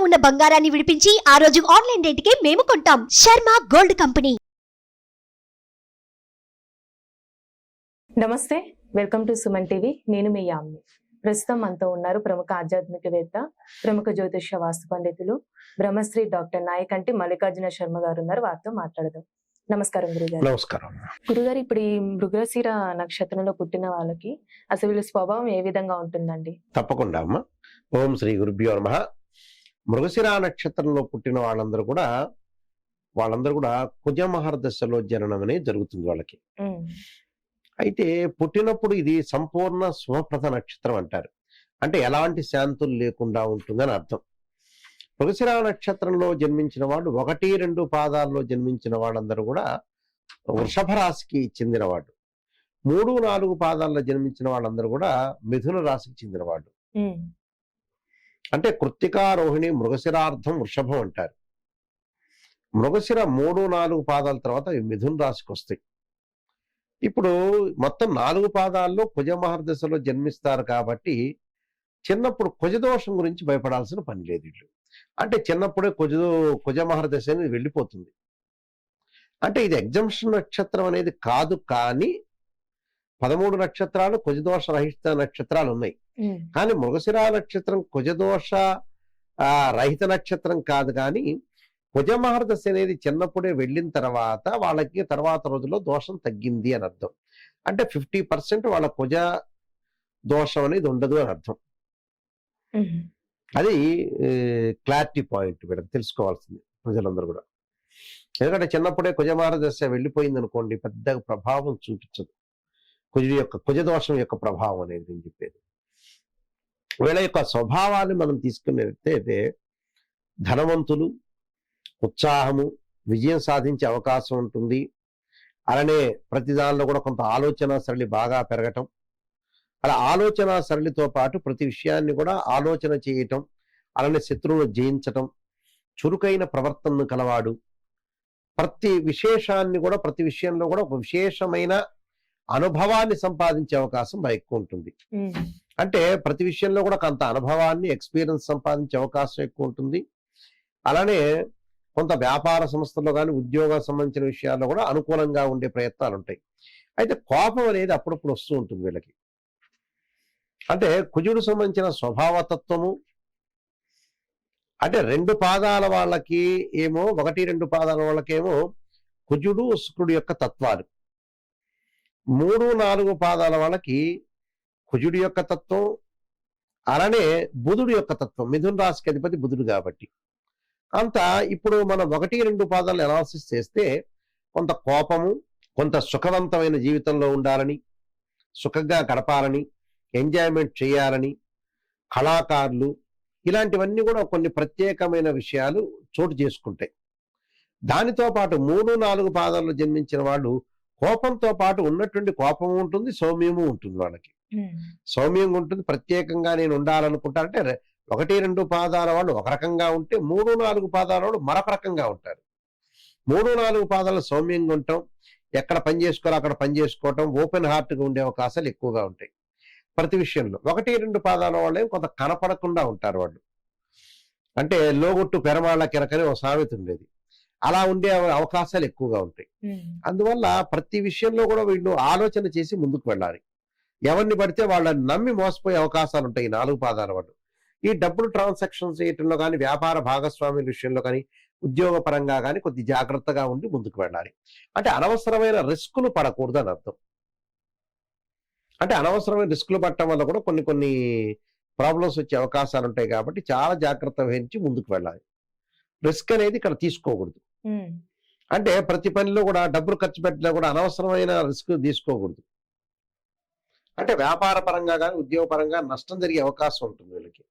ఉన్న బంగారాన్ని విడిపించి ఆ రోజు ఆన్లైన్ రేటుకే మేము కొంటాం. Sharma gold company. నమస్తే, వెల్కమ్ టు సుమన్ టీవీ. నేను మీ యామ్ని. ప్రస్తుతం మనతో ఉన్నారు ప్రముఖ ఆధ్యాత్మికవేత్త, ప్రముఖ జ్యోతిష వాస్తు పండితులు బ్రహ్మశ్రీ డాక్టర్ నాయకంటి మల్లికార్జున శర్మ గారు ఉన్నారు. వారితో మాట్లాడదాం. నమస్కారం గురుగారు. నమస్కారం. గురుగారు, ఇప్పుడు ఈ మృగశిర నక్షత్రంలో పుట్టిన వాళ్ళకి అసలు వీళ్ళ స్వభావం ఏ విధంగా ఉంటుందండి? తప్పకుండా అమ్మ. ఓం శ్రీ గురుభ్యో నమః. మృగశిర నక్షత్రంలో పుట్టిన వాళ్ళందరూ కూడా కుజమహర్దశలో జననం అనేది జరుగుతుంది వాళ్ళకి. అయితే పుట్టినప్పుడు ఇది సంపూర్ణ శుభప్రద నక్షత్రం అంటారు. అంటే ఎలాంటి శాంతులు లేకుండా ఉంటుందని అర్థం. మృగశిర నక్షత్రంలో జన్మించిన వాళ్ళు 1-2 పాదాల్లో జన్మించిన వాళ్ళందరూ కూడా వృషభ రాశికి చెందినవాడు. 3-4 పాదాల్లో జన్మించిన వాళ్ళందరూ కూడా మిథున రాశికి చెందినవాడు. అంటే కృత్తికా, రోహిణి, మృగశిరార్థం వృషభం అంటారు. మృగశిర 3-4 పాదాల తర్వాత అవి మిథున రాశికి వస్తాయి. ఇప్పుడు మొత్తం 4 పాదాల్లో కుజమహర్దశలో జన్మిస్తారు కాబట్టి చిన్నప్పుడు కుజదోషం గురించి భయపడాల్సిన పని లేదు వీళ్ళు. అంటే చిన్నప్పుడే కుజమహర్దశ అనేది వెళ్ళిపోతుంది. అంటే ఇది ఎగ్జంప్షన్ నక్షత్రం అనేది కాదు, కానీ 13 నక్షత్రాలు కుజదోష రహిత నక్షత్రాలు ఉన్నాయి. కానీ మృగశిర నక్షత్రం కుజదోష రహిత నక్షత్రం కాదు. కానీ కుజమహర్దశ అనేది చిన్నప్పుడే వెళ్ళిన తర్వాత వాళ్ళకి తర్వాత రోజుల్లో దోషం తగ్గింది అని అర్థం. అంటే 50% వాళ్ళ కుజ దోషం అనేది ఉండదు అని అర్థం. అది క్లారిటీ పాయింట్ వీళ్ళకి తెలుసుకోవాల్సింది ప్రజలందరూ కూడా. ఎందుకంటే చిన్నప్పుడే కుజమహర్దశ వెళ్ళిపోయింది అనుకోండి, పెద్ద ప్రభావం చూపించదు కుజదోషం యొక్క ప్రభావం అనేది నేను చెప్పేది. వీళ్ళ యొక్క స్వభావాన్ని మనం తీసుకున్నట్టయితే ధనవంతులు, ఉత్సాహము, విజయం సాధించే అవకాశం ఉంటుంది. అలానే ప్రతి దానిలో కూడా కొంత ఆలోచన సరళి బాగా పెరగటం, అలా ఆలోచన సరళితో పాటు ప్రతి విషయాన్ని కూడా ఆలోచన చేయటం, అలానే శత్రువును జయించటం, చురుకైన ప్రవర్తనను కలవాడు, ప్రతి విషయంలో కూడా ఒక విశేషమైన అనుభవాన్ని సంపాదించే అవకాశం బాగా ఎక్కువ ఉంటుంది. అంటే ప్రతి విషయంలో కూడా కొంత అనుభవాన్ని, ఎక్స్పీరియన్స్ సంపాదించే అవకాశం ఎక్కువ ఉంటుంది. అలానే కొంత వ్యాపార సంస్థల్లో కానీ ఉద్యోగం సంబంధించిన విషయాల్లో కూడా అనుకూలంగా ఉండే ప్రయత్నాలు ఉంటాయి. అయితే కోపం అనేది అప్పుడప్పుడు వస్తూ ఉంటుంది వీళ్ళకి. అంటే కుజుడు సంబంధించిన స్వభావతత్వము అంటే 2 పాదాల వాళ్ళకి ఏమో 1-2 పాదాల వాళ్ళకేమో కుజుడు శుక్రుడు యొక్క తత్వాలు, 3-4 పాదాల వాళ్ళకి కుజుడి యొక్క తత్వం, అలానే బుధుడు యొక్క తత్వం. మిథున రాశికి అధిపతి బుధుడు కాబట్టి అంతా ఇప్పుడు మనం 1-2 పాదాలు అనాలిసిస్ చేస్తే కొంత కోపము, కొంత సుఖవంతమైన జీవితంలో ఉండాలని, సుఖంగా గడపాలని, ఎంజాయ్మెంట్ చేయాలని, కళాకారులు, ఇలాంటివన్నీ కూడా కొన్ని ప్రత్యేకమైన విషయాలు చోటు చేసుకుంటాయి. దానితో పాటు 3-4 పాదాల్లో జన్మించిన వాళ్ళు కోపంతో పాటు ఉన్నటువంటి కోపము ఉంటుంది, సౌమ్యము ఉంటుంది. వాళ్ళకి సౌమ్యంగా ఉంటుంది. ప్రత్యేకంగా నేను ఉండాలనుకుంటానంటే 1-2 పాదాల వాళ్ళు ఒక రకంగా ఉంటే 3-4 పాదాల వాళ్ళు మరొక రకంగా ఉంటారు. 3-4 పాదాలు సౌమ్యంగా ఉంటాం, ఎక్కడ పని చేసుకోవాలో అక్కడ పని చేసుకోవటం, ఓపెన్ హార్ట్గా ఉండే అవకాశాలు ఎక్కువగా ఉంటాయి ప్రతి విషయంలో. 1-2 పాదాల వాళ్ళే కొంత కనపడకుండా ఉంటారు వాళ్ళు. అంటే లోగొట్టు పెరమాళ్ళ కిరకని ఒక సామెత ఉండేది, అలా ఉండే అవకాశాలు ఎక్కువగా ఉంటాయి. అందువల్ల ప్రతి విషయంలో కూడా వీళ్ళు ఆలోచన చేసి ముందుకు వెళ్ళాలి. ఎవరిని పడితే వాళ్ళని నమ్మి మోసపోయే అవకాశాలు ఉంటాయి ఈ 4 పాదాల వాళ్ళు. ఈ డబ్బులు ట్రాన్సాక్షన్స్ చేయటంలో కానీ, వ్యాపార భాగస్వామ్యుల విషయంలో కానీ, ఉద్యోగ పరంగా కానీ కొద్ది జాగ్రత్తగా ఉండి ముందుకు వెళ్ళాలి. అంటే అనవసరమైన రిస్కులు పడకూడదు అని అర్థం. అంటే అనవసరమైన రిస్కులు పడటం వల్ల కూడా కొన్ని ప్రాబ్లమ్స్ వచ్చే అవకాశాలు ఉంటాయి కాబట్టి చాలా జాగ్రత్త వహించి ముందుకు వెళ్ళాలి. రిస్క్ అనేది ఇక్కడ తీసుకోకూడదు. అంటే ప్రతి పనిలో కూడా డబ్బులు ఖర్చు పెట్టినా కూడా అనవసరమైన రిస్క్ తీసుకోకూడదు. అంటే వ్యాపార పరంగా కానీ ఉద్యోగ పరంగా నష్టం జరిగే అవకాశం ఉంటుంది వీళ్ళకి.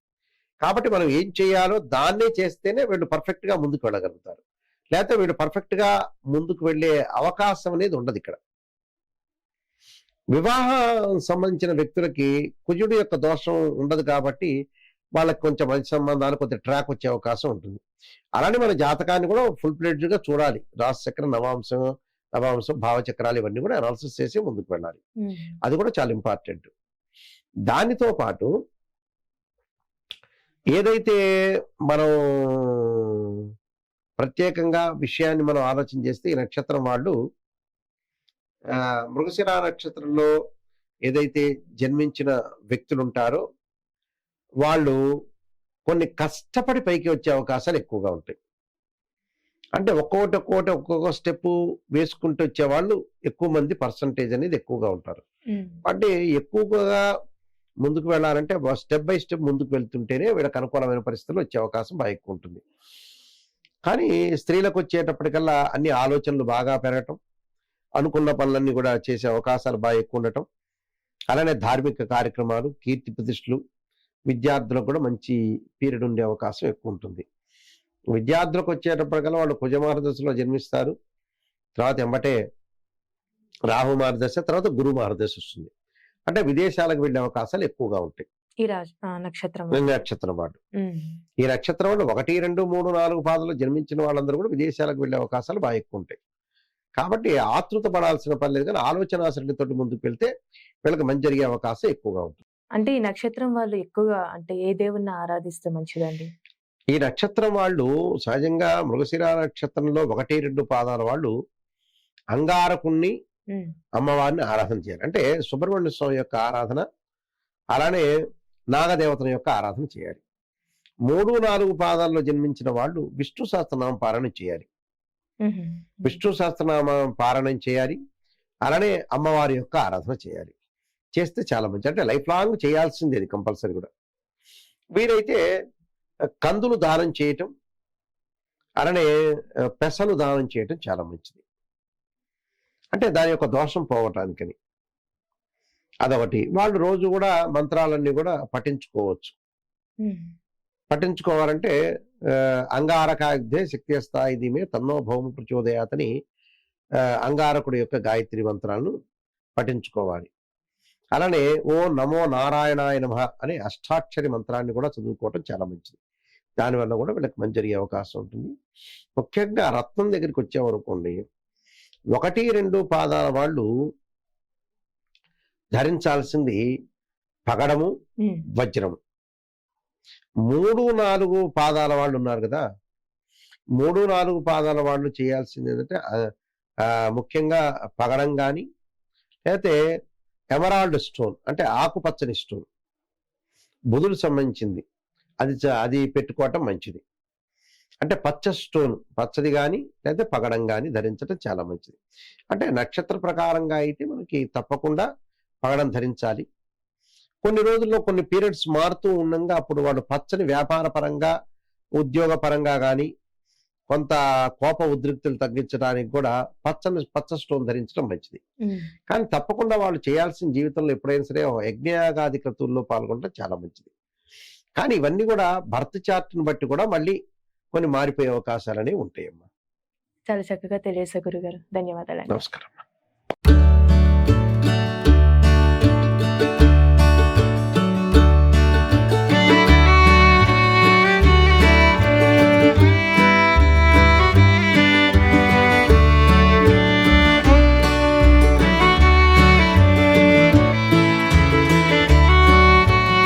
కాబట్టి మనం ఏం చేయాలో దాన్నే చేస్తేనే వీళ్ళు పర్ఫెక్ట్గా ముందుకు వెళ్ళగలుగుతారు. లేకపోతే వీళ్ళు పర్ఫెక్ట్గా ముందుకు వెళ్ళే అవకాశం అనేది ఉండదు ఇక్కడ. వివాహం సంబంధించిన వ్యక్తులకి కుజుడు యొక్క దోషం ఉండదు కాబట్టి వాళ్ళకి కొంచెం మంచి సంబంధాలు కొద్ది ట్రాక్ వచ్చే అవకాశం ఉంటుంది. అలానే మన జాతకాన్ని కూడా ఫుల్ ప్లేడ్గా చూడాలి. రాశిచక్రం, నవాంశం, భావచక్రాలు ఇవన్నీ కూడా అనాలిసిస్ చేసి ముందుకు వెళ్ళాలి. అది కూడా చాలా ఇంపార్టెంట్. దానితో పాటు ఏదైతే మనం ప్రత్యేకంగా విషయాన్ని మనం ఆలోచన చేస్తే ఈ నక్షత్రం వాళ్ళు మృగశిర నక్షత్రంలో ఏదైతే జన్మించిన వ్యక్తులు ఉంటారో వాళ్ళు కొన్ని కష్టపడి పైకి వచ్చే అవకాశాలు ఎక్కువగా ఉంటాయి. అంటే ఒక్కొక్క స్టెప్ వేసుకుంటూ వచ్చే వాళ్ళు ఎక్కువ మంది పర్సంటేజ్ అనేది ఎక్కువగా ఉంటారు. అంటే ఎక్కువగా ముందుకు వెళ్ళాలంటే స్టెప్ బై స్టెప్ ముందుకు వెళ్తుంటేనే వీళ్ళకి అనుకూలమైన పరిస్థితులు వచ్చే అవకాశం బాగా ఎక్కువ ఉంటుంది. కానీ స్త్రీలకు వచ్చేటప్పటికల్లా అన్ని ఆలోచనలు బాగా పెరగటం, అనుకున్న పనులన్నీ కూడా చేసే అవకాశాలు బాగా ఎక్కువ ఉండటం, అలానే ధార్మిక కార్యక్రమాలు, కీర్తి ప్రతిష్టలు, విద్యార్థులకు కూడా మంచి పీరియడ్ ఉండే అవకాశం ఎక్కువ ఉంటుంది. విద్యార్థులకు వచ్చేటప్పటికల్లా వాళ్ళు కుజమార్గదశలో జన్మిస్తారు. తర్వాత ఎంబటే రాహు మార్గదశ, తర్వాత గురు మార్గదశ వస్తుంది. అంటే విదేశాలకు వెళ్ళే అవకాశాలు ఎక్కువగా ఉంటాయి ఈ నక్షత్రం ఈ నక్షత్రం వాళ్ళు. ఈ నక్షత్రం వాళ్ళు 1, 2, 3, 4 పాదాలు జన్మించిన వాళ్ళందరూ కూడా విదేశాలకు వెళ్ళే అవకాశాలు బాగా ఎక్కువ ఉంటాయి. కాబట్టి ఆతృత పడాల్సిన పని లేదు, కానీ ఆలోచన సరళితోటి ముందుకు వెళ్తే వీళ్ళకి మంచి జరిగే అవకాశం ఎక్కువగా ఉంటుంది. అంటే ఈ నక్షత్రం వాళ్ళు ఎక్కువగా అంటే ఏ దేవుణ్ణి ఆరాధిస్తే మంచిదండి? ఈ నక్షత్రం వాళ్ళు సహజంగా మృగశిర నక్షత్రంలో 1, 2 పాదాల వాళ్ళు అంగారకుణ్ణి, అమ్మవారిని ఆరాధన చేయాలి. అంటే సుబ్రహ్మణ్య స్వామి యొక్క ఆరాధన, అలానే నాగదేవతల యొక్క ఆరాధన చేయాలి. 3, 4 పాదాల్లో జన్మించిన వాళ్ళు విష్ణు సహస్రనామ పారాయణం చేయాలి. విష్ణు సహస్రనామ పారాయణం చేయాలి, అలానే అమ్మవారి యొక్క ఆరాధన చేయాలి. చేస్తే చాలా మంచి, అంటే లైఫ్ లాంగ్ చేయాల్సింది అది కంపల్సరీ కూడా. వీరైతే కందులు దానం చేయటం, అలానే పెసలు దానం చేయటం చాలా మంచిది. అంటే దాని యొక్క దోషం పోవటానికని. అదొకటి. వాళ్ళు రోజు కూడా మంత్రాలన్నీ కూడా పఠించుకోవచ్చు. పఠించుకోవాలంటే అంగారకాగ్ధే శక్తి స్థాయి ధీమే తన్నో భౌమ ప్రచోదయాతని అంగారకుడి యొక్క గాయత్రి మంత్రాలను పఠించుకోవాలి. అలానే ఓ నమో నారాయణాయ నమః అనే అష్టాక్షరి మంత్రాన్ని కూడా చదువుకోవటం చాలా మంచిది. దానివల్ల కూడా వీళ్ళకి మంచి జరిగే అవకాశం ఉంటుంది. ముఖ్యంగా రత్నం దగ్గరికి వచ్చామనుకోండి, 1, 2 పాదాల వాళ్ళు ధరించాల్సింది పగడము, వజ్రము. 3, 4 పాదాల వాళ్ళు ఉన్నారు కదా, 3, 4 పాదాల వాళ్ళు చేయాల్సింది ఏంటంటే ముఖ్యంగా పగడం కానీ, లేకపోతే ఎమరాల్డ్ స్టోన్ అంటే ఆకుపచ్చని స్టోన్, బుధుడు సంబంధించింది, అది పెట్టుకోవటం మంచిది. అంటే పచ్చ స్టోన్, పచ్చది కానీ లేదా పగడం కానీ ధరించడం చాలా మంచిది. అంటే నక్షత్ర ప్రకారంగా అయితే మనకి తప్పకుండా పగడం ధరించాలి. కొన్ని రోజుల్లో కొన్ని పీరియడ్స్ మారుతూ ఉండగా అప్పుడు వాళ్ళు పచ్చని వ్యాపార పరంగా, ఉద్యోగ పరంగా కానీ కొంత కోప ఉద్రిక్తులు తగ్గించడానికి కూడా పచ్చ స్టోన్ ధరించడం మంచిది. కానీ తప్పకుండా వాళ్ళు చేయాల్సిన జీవితంలో ఎప్పుడైనా సరే యజ్ఞయాగాది క్రతువుల్లో పాల్గొనడం చాలా మంచిది. కానీ ఇవన్నీ కూడా బర్త్ చార్ట్ని బట్టి కూడా మళ్ళీ కొన్ని మారిపోయే అవకాశాలు అనేవి ఉంటాయమ్మా. చాలా చక్కగా తెలియజేశారు గురుగారు. ధన్యవాదాలు. నమస్కారం.